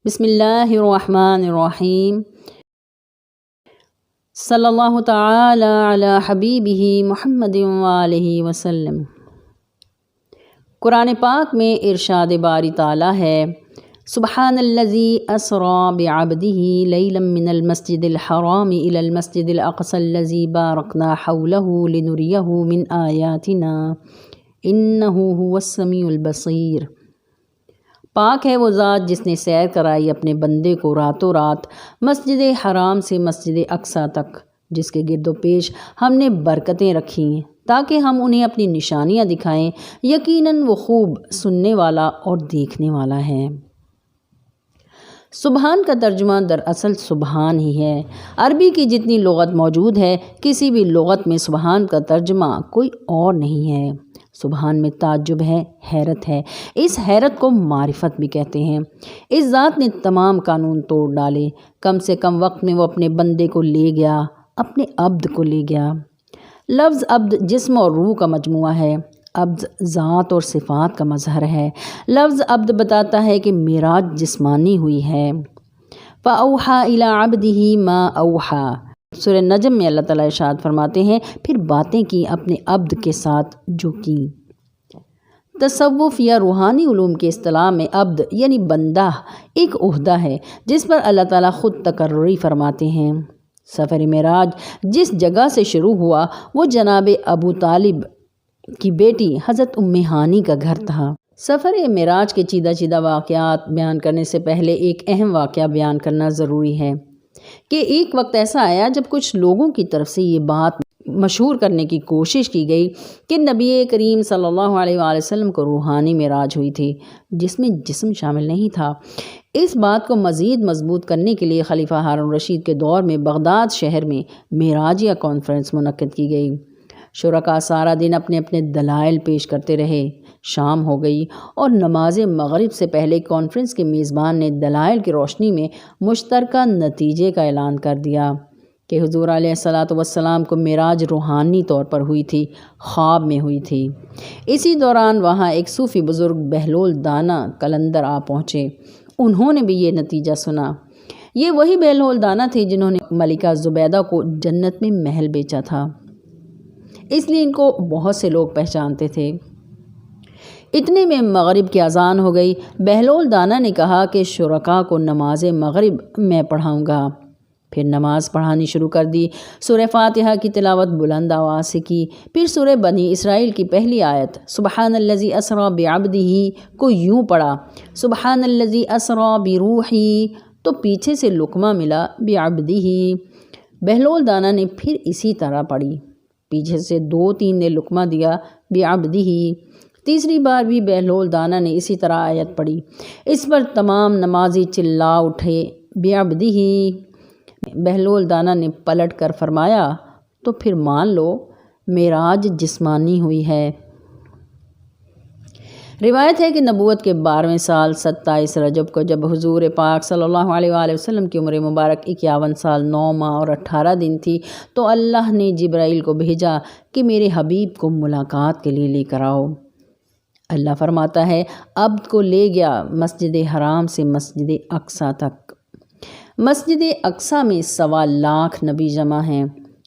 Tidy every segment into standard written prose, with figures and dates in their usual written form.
بسم اللہ الرحمن الرحیم صلی اللہ تعالی علی حبیبہ محمد وآلہ وسلم۔ قرآن پاک میں ارشاد باری تعالی ہے، سبحان الذی اسری بعبدہ لیلا من المسجد الحرام الی المسجد الاقصی الذی بارکنا حولہ لنریہ من آیاتنا انہ هو السمیع البصیر۔ پاک ہے وہ ذات جس نے سیر کرائی اپنے بندے کو راتوں رات مسجد حرام سے مسجد اقصیٰ تک، جس کے گرد و پیش ہم نے برکتیں رکھی ہیں تاکہ ہم انہیں اپنی نشانیاں دکھائیں۔ یقیناً وہ خوب سننے والا اور دیکھنے والا ہے۔ سبحان کا ترجمہ دراصل سبحان ہی ہے۔ عربی کی جتنی لغت موجود ہے، کسی بھی لغت میں سبحان کا ترجمہ کوئی اور نہیں ہے۔ سبحان میں تعجب ہے، حیرت ہے، اس حیرت کو معرفت بھی کہتے ہیں۔ اس ذات نے تمام قانون توڑ ڈالے، کم سے کم وقت میں وہ اپنے بندے کو لے گیا، اپنے عبد کو لے گیا۔ لفظ عبد جسم اور روح کا مجموعہ ہے، عبد ذات اور صفات کا مظہر ہے۔ لفظ عبد بتاتا ہے کہ معراج جسمانی ہوئی ہے۔ فَأَوْحَىٰ إِلَىٰ عَبْدِهِ مَا أَوْحَىٰ۔ سورہ نجم میں اللہ تعالیٰ ارشاد فرماتے ہیں، پھر باتیں کی اپنے عبد کے ساتھ جو کی۔ تصوف یا روحانی علوم کے اصطلاح میں عبد یعنی بندہ ایک عہدہ ہے جس پر اللہ تعالیٰ خود تقرری فرماتے ہیں۔ سفر معراج جس جگہ سے شروع ہوا وہ جناب ابو طالب کی بیٹی حضرت ام ہانی کا گھر تھا۔ سفر معراج کے چیدہ واقعات بیان کرنے سے پہلے ایک اہم واقعہ بیان کرنا ضروری ہے کہ ایک وقت ایسا آیا جب کچھ لوگوں کی طرف سے یہ بات مشہور کرنے کی کوشش کی گئی کہ نبی کریم صلی اللہ علیہ وآلہ وسلم کو روحانی معراج ہوئی تھی جس میں جسم شامل نہیں تھا۔ اس بات کو مزید مضبوط کرنے کے لیے خلیفہ ہارون رشید کے دور میں بغداد شہر میں معراجیہ کانفرنس منعقد کی گئی۔ شرکاء سارا دن اپنے اپنے دلائل پیش کرتے رہے۔ شام ہو گئی اور نماز مغرب سے پہلے کانفرنس کے میزبان نے دلائل کی روشنی میں مشترکہ نتیجے کا اعلان کر دیا کہ حضور علیہ الصلاۃ والسلام کو معراج روحانی طور پر ہوئی تھی، خواب میں ہوئی تھی۔ اسی دوران وہاں ایک صوفی بزرگ بہلول دانا قلندر آ پہنچے۔ انہوں نے بھی یہ نتیجہ سنا۔ یہ وہی بہلول دانا تھے جنہوں نے ملکہ زبیدہ کو جنت میں محل بیچا تھا، اس لیے ان کو بہت سے لوگ پہچانتے تھے۔ اتنے میں مغرب کی اذان ہو گئی۔ بہلول دانا نے کہا کہ شرکاء کو نماز مغرب میں پڑھاؤں گا۔ پھر نماز پڑھانی شروع کر دی۔ سورہ فاتحہ کی تلاوت بلند آواز سے کی، پھر سورہ بنی اسرائیل کی پہلی آیت سبحان الذی اسری بعبدہ کو یوں پڑھا، سبحان الذی اسری بروحی، تو پیچھے سے لقمہ ملا بعبدہ۔ بہلول دانا نے پھر اسی طرح پڑھی، پیچھے سے 2-3 نے لقمہ دیا بعبدہ۔ تیسری بار بھی بہلول دانا نے اسی طرح آیت پڑھی۔ اس پر تمام نمازی چلا اٹھے بعبدہ۔ بہلول دانا نے پلٹ کر فرمایا، تو پھر مان لو معراج جسمانی ہوئی ہے۔ روایت ہے کہ نبوت کے 12ویں سال 27 رجب کو جب حضور پاک صلی اللہ علیہ وآلہ وسلم کی عمر مبارک 51 سال 9 ماہ اور 18 دن تھی تو اللہ نے جبرائیل کو بھیجا کہ میرے حبیب کو ملاقات کے لیے لے کر آؤ۔ اللہ فرماتا ہے، عبد کو لے گیا مسجد حرام سے مسجد اقصیٰ تک۔ مسجد اقصیٰ میں 1.25 لاکھ نبی جمع ہیں۔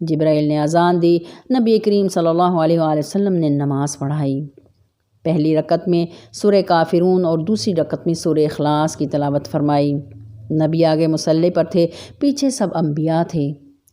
جبرائیل نے اذان دی، نبی کریم صلی اللہ علیہ وآلہ وسلم نے نماز پڑھائی۔ پہلی رکعت میں سورہ کافرون اور دوسری رکعت میں سورہ اخلاص کی تلاوت فرمائی۔ نبی آگے مصلی پر تھے، پیچھے سب انبیاء تھے۔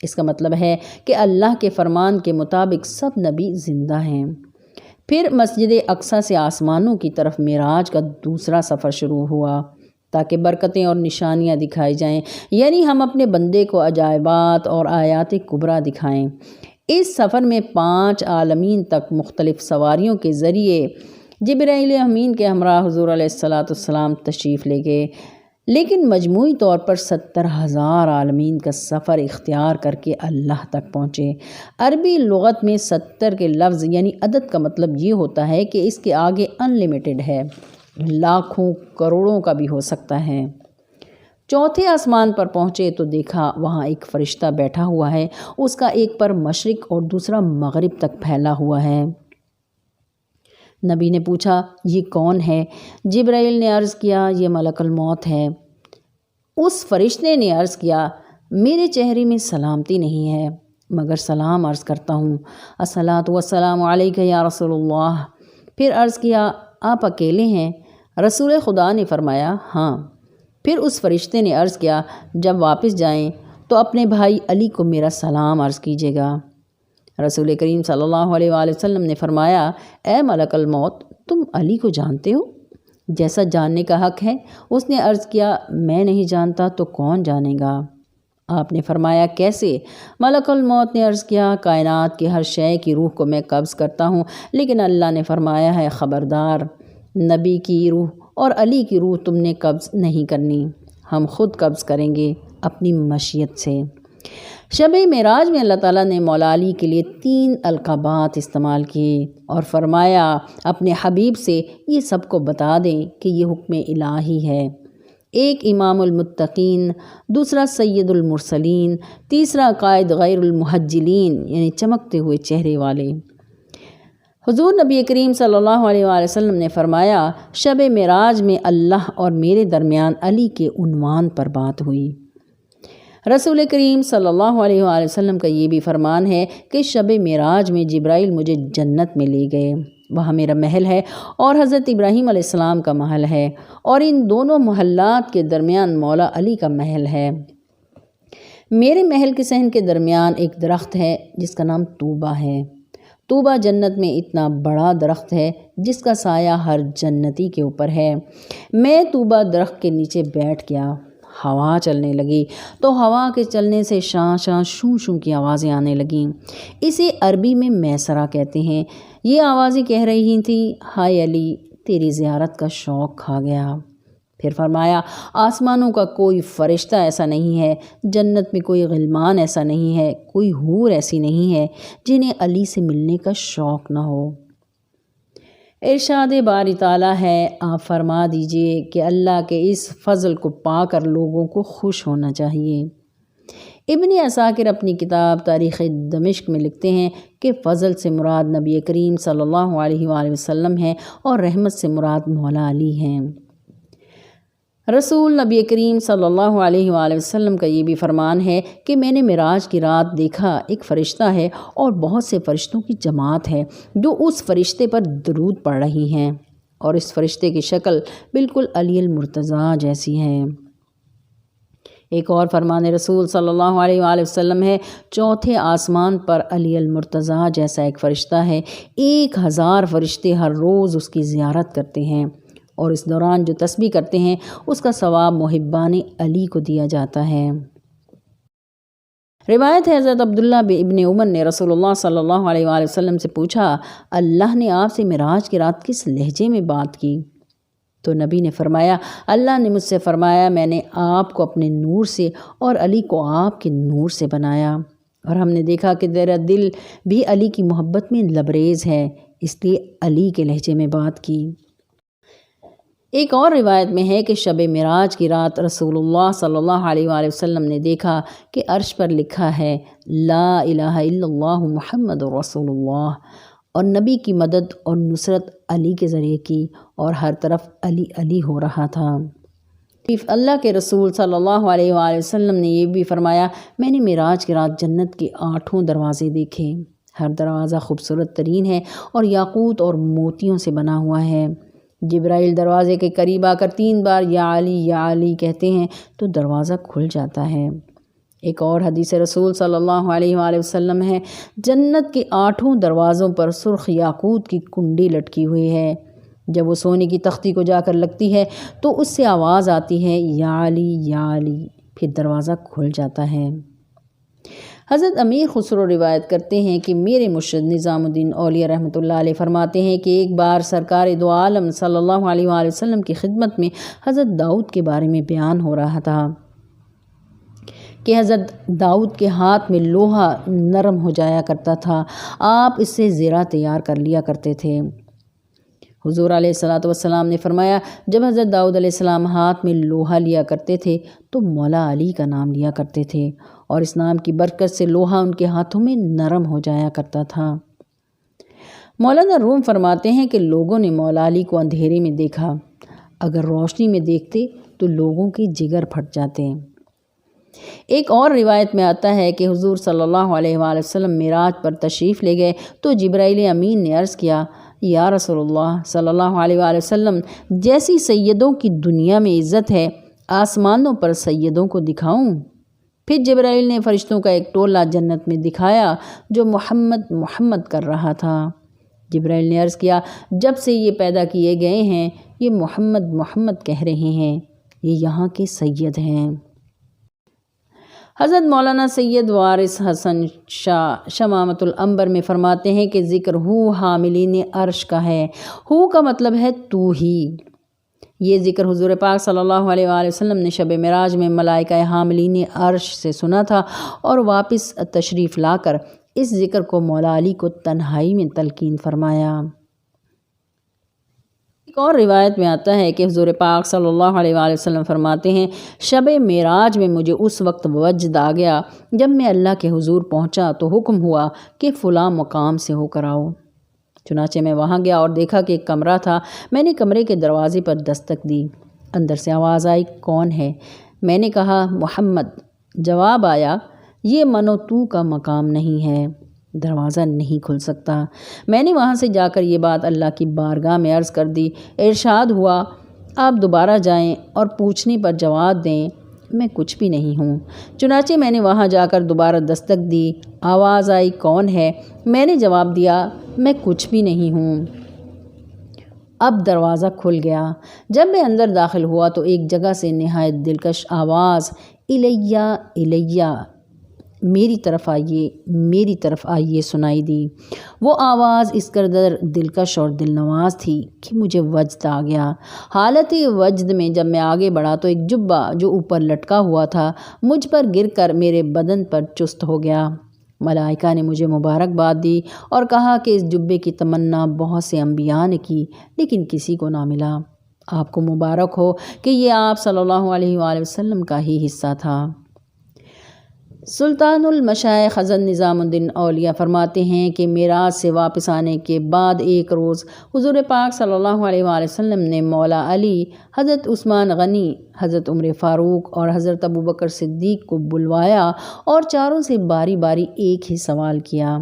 اس کا مطلب ہے کہ اللہ کے فرمان کے مطابق سب نبی زندہ ہیں۔ پھر مسجد اقصیٰ سے آسمانوں کی طرف معراج کا دوسرا سفر شروع ہوا تاکہ برکتیں اور نشانیاں دکھائی جائیں، یعنی ہم اپنے بندے کو عجائبات اور آیات کبریٰ دکھائیں۔ اس سفر میں 5 عالمین تک مختلف سواریوں کے ذریعے جبرائیل امین کے ہمراہ حضور علیہ الصلاۃ والسلام تشریف لے گئے، لیکن مجموعی طور پر 70,000 عالمین کا سفر اختیار کر کے اللہ تک پہنچے۔ عربی لغت میں 70 کے لفظ یعنی عدد کا مطلب یہ ہوتا ہے کہ اس کے آگے ان لمیٹڈ ہے، لاکھوں کروڑوں کا بھی ہو سکتا ہے۔ چوتھے آسمان پر پہنچے تو دیکھا وہاں ایک فرشتہ بیٹھا ہوا ہے، اس کا ایک پر مشرق اور دوسرا مغرب تک پھیلا ہوا ہے۔ نبی نے پوچھا، یہ کون ہے؟ جبرائیل نے عرض کیا، یہ ملک الموت ہے۔ اس فرشتے نے عرض کیا میرے چہرے میں سلامتی نہیں ہے مگر سلام عرض کرتا ہوں، الصلاۃ والسلام علیک یا رسول اللہ۔ پھر عرض کیا آپ اکیلے ہیں؟ رسول خدا نے فرمایا ہاں۔ پھر اس فرشتے نے عرض کیا جب واپس جائیں تو اپنے بھائی علی کو میرا سلام عرض کیجیے گا۔ رسول کریم صلی اللہ علیہ وآلہ وسلم نے فرمایا اے ملک الموت، تم علی کو جانتے ہو؟ جیسا جاننے کا حق ہے۔ اس نے عرض کیا میں نہیں جانتا تو کون جانے گا؟ آپ نے فرمایا کیسے؟ ملک الموت نے عرض کیا کائنات کی ہر شے کی روح کو میں قبض کرتا ہوں، لیکن اللہ نے فرمایا ہے خبردار، نبی کی روح اور علی کی روح تم نے قبض نہیں کرنی، ہم خود قبض کریں گے اپنی مشیت سے۔ شب معراج میں اللہ تعالیٰ نے مولا علی کے لیے 3 القابات استعمال کیے اور فرمایا اپنے حبیب سے یہ سب کو بتا دیں کہ یہ حکم الہی ہے۔ ایک امام المتقین، دوسرا سید المرسلین، تیسرا قائد غیر المحجلین یعنی چمکتے ہوئے چہرے والے۔ حضور نبی کریم صلی اللہ علیہ وآلہ وسلم نے فرمایا شب معراج میں اللہ اور میرے درمیان علی کے عنوان پر بات ہوئی۔ رسول کریم صلی اللہ علیہ وآلہ وسلم کا یہ بھی فرمان ہے کہ شب معراج میں جبرائیل مجھے جنت میں لے گئے، وہاں میرا محل ہے اور حضرت ابراہیم علیہ السلام کا محل ہے، اور ان دونوں محلات کے درمیان مولا علی کا محل ہے۔ میرے محل کے صحن کے درمیان ایک درخت ہے جس کا نام طوبہ ہے۔ طوبہ جنت میں اتنا بڑا درخت ہے جس کا سایہ ہر جنتی کے اوپر ہے۔ میں طوبہ درخت کے نیچے بیٹھ گیا، ہوا چلنے لگی تو ہوا کے چلنے سے شاں شاں شوں شوں کی آوازیں آنے لگیں، اسے عربی میں میسرہ کہتے ہیں۔ یہ آوازیں کہہ رہی تھیں ہائے علی تیری زیارت کا شوق کھا گیا۔ پھر فرمایا آسمانوں کا کوئی فرشتہ ایسا نہیں ہے، جنت میں کوئی غلمان ایسا نہیں ہے، کوئی حور ایسی نہیں ہے جنہیں علی سے ملنے کا شوق نہ ہو۔ ارشاد باری تعالیٰ ہے آپ فرما دیجئے کہ اللہ کے اس فضل کو پا کر لوگوں کو خوش ہونا چاہیے۔ ابن عساکر اپنی کتاب تاریخ دمشق میں لکھتے ہیں کہ فضل سے مراد نبی کریم صلی اللہ علیہ وآلہ وسلم ہے اور رحمت سے مراد مولا علی ہیں۔ رسول نبی کریم صلی اللہ علیہ وآلہ وسلم کا یہ بھی فرمان ہے کہ میں نے معراج کی رات دیکھا ایک فرشتہ ہے اور بہت سے فرشتوں کی جماعت ہے جو اس فرشتے پر درود پڑھ رہی ہیں، اور اس فرشتے کی شکل بالکل علی المرتضیٰ جیسی ہے۔ ایک اور فرمان رسول صلی اللہ علیہ وآلہ وسلم ہے 4تھے آسمان پر علی المرتضیٰ جیسا ایک فرشتہ ہے، 1000 فرشتے ہر روز اس کی زیارت کرتے ہیں، اور اس دوران جو تسبیح کرتے ہیں اس کا ثواب محبان علی کو دیا جاتا ہے۔ روایت ہے حضرت عبداللہ ابن عمر نے رسول اللہ صلی اللہ علیہ وآلہ وسلم سے پوچھا اللہ نے آپ سے معراج کی رات کس لہجے میں بات کی؟ تو نبی نے فرمایا اللہ نے مجھ سے فرمایا میں نے آپ کو اپنے نور سے اور علی کو آپ کے نور سے بنایا، اور ہم نے دیکھا کہ تیرا دل بھی علی کی محبت میں لبریز ہے، اس لیے علی کے لہجے میں بات کی۔ ایک اور روایت میں ہے کہ شب معراج کی رات رسول اللہ صلی اللہ علیہ وآلہ وسلم نے دیکھا کہ عرش پر لکھا ہے لا الہ الا اللہ محمد رسول اللہ، اور نبی کی مدد اور نصرت علی کے ذریعے کی، اور ہر طرف علی علی ہو رہا تھا۔ اللہ کے رسول صلی اللہ علیہ وآلہ وسلم نے یہ بھی فرمایا میں نے معراج کی رات جنت کے 8 دروازے دیکھے، ہر دروازہ خوبصورت ترین ہے اور یاقوت اور موتیوں سے بنا ہوا ہے۔ جبرائیل دروازے کے قریب آ کر 3 بار یا علی کہتے ہیں تو دروازہ کھل جاتا ہے۔ ایک اور حدیث رسول صلی اللہ علیہ وآلہ وسلم ہے جنت کے 8 دروازوں پر سرخ یاقوت کی کنڈی لٹکی ہوئی ہے، جب وہ سونے کی تختی کو جا کر لگتی ہے تو اس سے آواز آتی ہے یا علی، پھر دروازہ کھل جاتا ہے۔ حضرت امیر خسرو روایت کرتے ہیں کہ میرے مرشد نظام الدین اولیاء رحمۃ اللہ علیہ فرماتے ہیں کہ ایک بار سرکار دو عالم صلی اللہ علیہ وآلہ وسلم کی خدمت میں حضرت داؤد کے بارے میں بیان ہو رہا تھا کہ حضرت داؤد کے ہاتھ میں لوہا نرم ہو جایا کرتا تھا، آپ اس سے زرہ تیار کر لیا کرتے تھے۔ حضور علیہ الصلاۃ والسلام نے فرمایا جب حضرت داؤد علیہ السلام ہاتھ میں لوہا لیا کرتے تھے تو مولا علی کا نام لیا کرتے تھے، اور اس نام کی برکت سے لوہا ان کے ہاتھوں میں نرم ہو جایا کرتا تھا۔ مولانا روم فرماتے ہیں کہ لوگوں نے مولا علی کو اندھیرے میں دیکھا، اگر روشنی میں دیکھتے تو لوگوں کے جگر پھٹ جاتے ہیں۔ ایک اور روایت میں آتا ہے کہ حضور صلی اللہ علیہ وآلہ وسلم معراج پر تشریف لے گئے تو جبرائیل امین نے عرض کیا، یا رسول اللہ صلی اللہ علیہ وآلہ وسلم، جیسی سیدوں کی دنیا میں عزت ہے آسمانوں پر سیدوں کو دکھاؤں؟ پھر جبرائیل نے فرشتوں کا ایک ٹولہ جنت میں دکھایا جو محمد محمد کر رہا تھا۔ جبرائیل نے عرض کیا، جب سے یہ پیدا کیے گئے ہیں یہ محمد محمد کہہ رہے ہیں، یہ یہاں کے سید ہیں۔ حضرت مولانا سید وارث حسن شاہ شمامۃ العنبر میں فرماتے ہیں کہ ذکر ہو حاملین عرش کا ہے۔ ہو کا مطلب ہے تو ہی۔ یہ ذکر حضور پاک صلی اللہ علیہ وآلہ وسلم نے شب معراج میں ملائکہ حاملین عرش سے سنا تھا اور واپس تشریف لا کر اس ذکر کو مولا علی کو تنہائی میں تلقین فرمایا۔ ایک اور روایت میں آتا ہے کہ حضور پاک صلی اللہ علیہ وآلہ وسلم فرماتے ہیں، شب معراج میں مجھے اس وقت وجد آ گیا جب میں اللہ کے حضور پہنچا تو حکم ہوا کہ فلاں مقام سے ہو کر آؤ۔ چنانچہ میں وہاں گیا اور دیکھا کہ ایک کمرہ تھا۔ میں نے کمرے کے دروازے پر دستک دی، اندر سے آواز آئی، کون ہے؟ میں نے کہا، محمد۔ جواب آیا، یہ من و تو کا مقام نہیں ہے، دروازہ نہیں کھل سکتا۔ میں نے وہاں سے جا کر یہ بات اللہ کی بارگاہ میں عرض کر دی۔ ارشاد ہوا، آپ دوبارہ جائیں اور پوچھنے پر جواب دیں، میں کچھ بھی نہیں ہوں۔ چنانچہ میں نے وہاں جا کر دوبارہ دستک دی، آواز آئی، کون ہے؟ میں نے جواب دیا، میں کچھ بھی نہیں ہوں۔ اب دروازہ کھل گیا۔ جب میں اندر داخل ہوا تو ایک جگہ سے نہایت دلکش آواز، الیہ الیہ، میری طرف آئیے میری طرف آئیے سنائی دی۔ وہ آواز اس قدر دلکش اور دل نواز تھی کہ مجھے وجد آ گیا۔ حالت وجد میں جب میں آگے بڑھا تو ایک جبہ جو اوپر لٹکا ہوا تھا مجھ پر گر کر میرے بدن پر چست ہو گیا۔ ملائکہ نے مجھے مبارکباد دی اور کہا کہ اس جبے کی تمنا بہت سے انبیاء نے کی لیکن کسی کو نہ ملا۔ آپ کو مبارک ہو کہ یہ آپ صلی اللہ علیہ وآلہ وسلم کا ہی حصہ تھا۔ سلطان المشائخ حضرت نظام الدین اولیاء فرماتے ہیں کہ معراج سے واپس آنے کے بعد ایک روز حضور پاک صلی اللہ علیہ وآلہ وسلم نے مولا علی، حضرت عثمان غنی، حضرت عمر فاروق اور حضرت ابوبکر صدیق کو بلوایا اور چاروں سے باری باری ایک ہی سوال کیا۔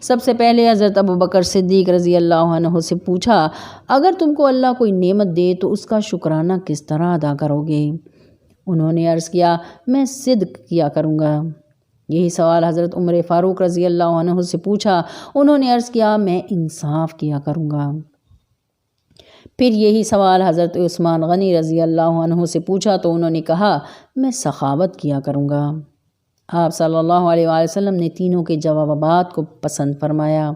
سب سے پہلے حضرت ابوبکر صدیق رضی اللہ عنہ سے پوچھا، اگر تم کو اللہ کوئی نعمت دے تو اس کا شکرانہ کس طرح ادا کرو گے؟ انہوں نے عرض کیا، میں صدق کیا کروں گا۔ یہی سوال حضرت عمر فاروق رضی اللہ عنہ سے پوچھا، انہوں نے عرض کیا، میں انصاف کیا کروں گا۔ پھر یہی سوال حضرت عثمان غنی رضی اللہ عنہ سے پوچھا تو انہوں نے کہا، میں سخاوت کیا کروں گا۔ آپ صلی اللہ علیہ وآلہ وسلم نے تینوں کے جوابات کو پسند فرمایا۔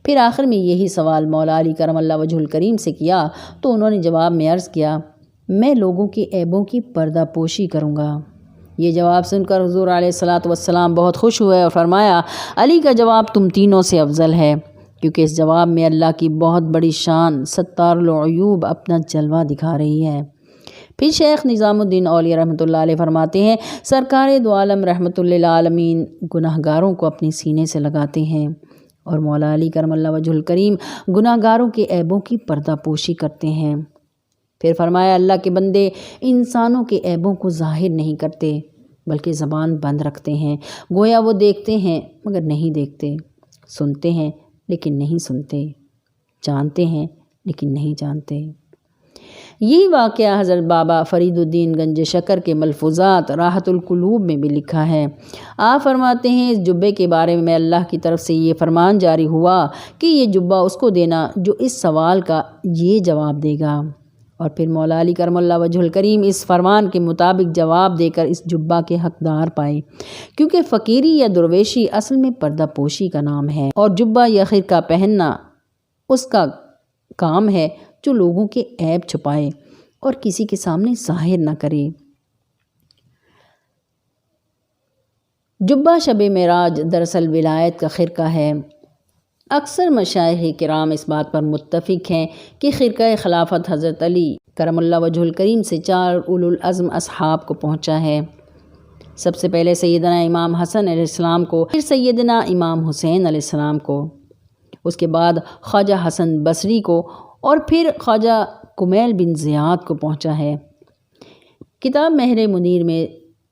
پھر آخر میں یہی سوال مولا علی کرم اللہ وجہ الکریم سے کیا تو انہوں نے جواب میں عرض کیا، میں لوگوں کے عیبوں کی پردہ پوشی کروں گا۔ یہ جواب سن کر حضور علیہ الصلاۃ والسلام بہت خوش ہوئے اور فرمایا، علی کا جواب تم تینوں سے افضل ہے، کیونکہ اس جواب میں اللہ کی بہت بڑی شان ستار العیوب اپنا جلوہ دکھا رہی ہے۔ پھر شیخ نظام الدین اولیاء رحمۃ اللہ علیہ فرماتے ہیں، سرکار دو عالم رحمۃ للعالمین گناہ گاروں کو اپنے سینے سے لگاتے ہیں اور مولا علی کرم اللہ وجہ الکریم گناہ گاروں کے عیبوں کی پردہ پوشی کرتے ہیں۔ پھر فرمایا، اللہ کے بندے انسانوں کے عیبوں کو ظاہر نہیں کرتے بلکہ زبان بند رکھتے ہیں، گویا وہ دیکھتے ہیں مگر نہیں دیکھتے، سنتے ہیں لیکن نہیں سنتے، جانتے ہیں لیکن نہیں جانتے۔ یہی واقعہ حضرت بابا فرید الدین گنج شکر کے ملفوظات راحت القلوب میں بھی لکھا ہے۔ آپ فرماتے ہیں، اس جبے کے بارے میں اللہ کی طرف سے یہ فرمان جاری ہوا کہ یہ جبہ اس کو دینا جو اس سوال کا یہ جواب دے گا، اور پھر مولا علی کرم اللہ وجہ الکریم اس فرمان کے مطابق جواب دے کر اس جبہ کے حقدار پائے، کیونکہ فقیری یا درویشی اصل میں پردہ پوشی کا نام ہے اور جبہ یا خرقہ پہننا اس کا کام ہے جو لوگوں کے عیب چھپائے اور کسی کے سامنے ظاہر نہ کرے۔ جبہ شب معراج دراصل ولایت کا خرقہ ہے۔ اکثر مشائخ کرام اس بات پر متفق ہیں کہ خرقہ خلافت حضرت علی کرم اللہ وجہ الکریم سے 4 اولو العزم اصحاب کو پہنچا ہے۔ سب سے پہلے سیدنا امام حسن علیہ السلام کو، پھر سیدنا امام حسین علیہ السلام کو، اس کے بعد خواجہ حسن بصری کو اور پھر خواجہ کمیل بن زیاد کو پہنچا ہے۔ کتاب مہر منیر میں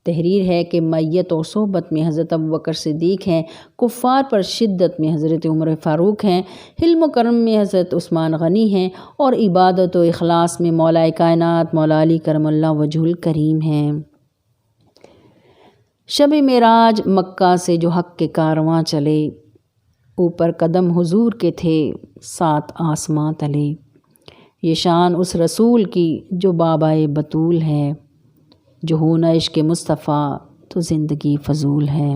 تحریر ہے کہ میت اور صحبت میں حضرت ابوبکر صدیق ہیں، کفار پر شدت میں حضرت عمر فاروق ہیں، حلم و کرم میں حضرت عثمان غنی ہیں، اور عبادت و اخلاص میں مولا کائنات مولا علی کرم اللہ وجہ الکریم ہیں۔ شب معراج مکہ سے جو حق کے کارواں چلے، اوپر قدم حضور کے تھے 7 آسماں تلے۔ یہ شان اس رسول کی جو بابائے بطول ہے، جو ہو نہ عشق مصطفیٰ تو زندگی فضول ہے۔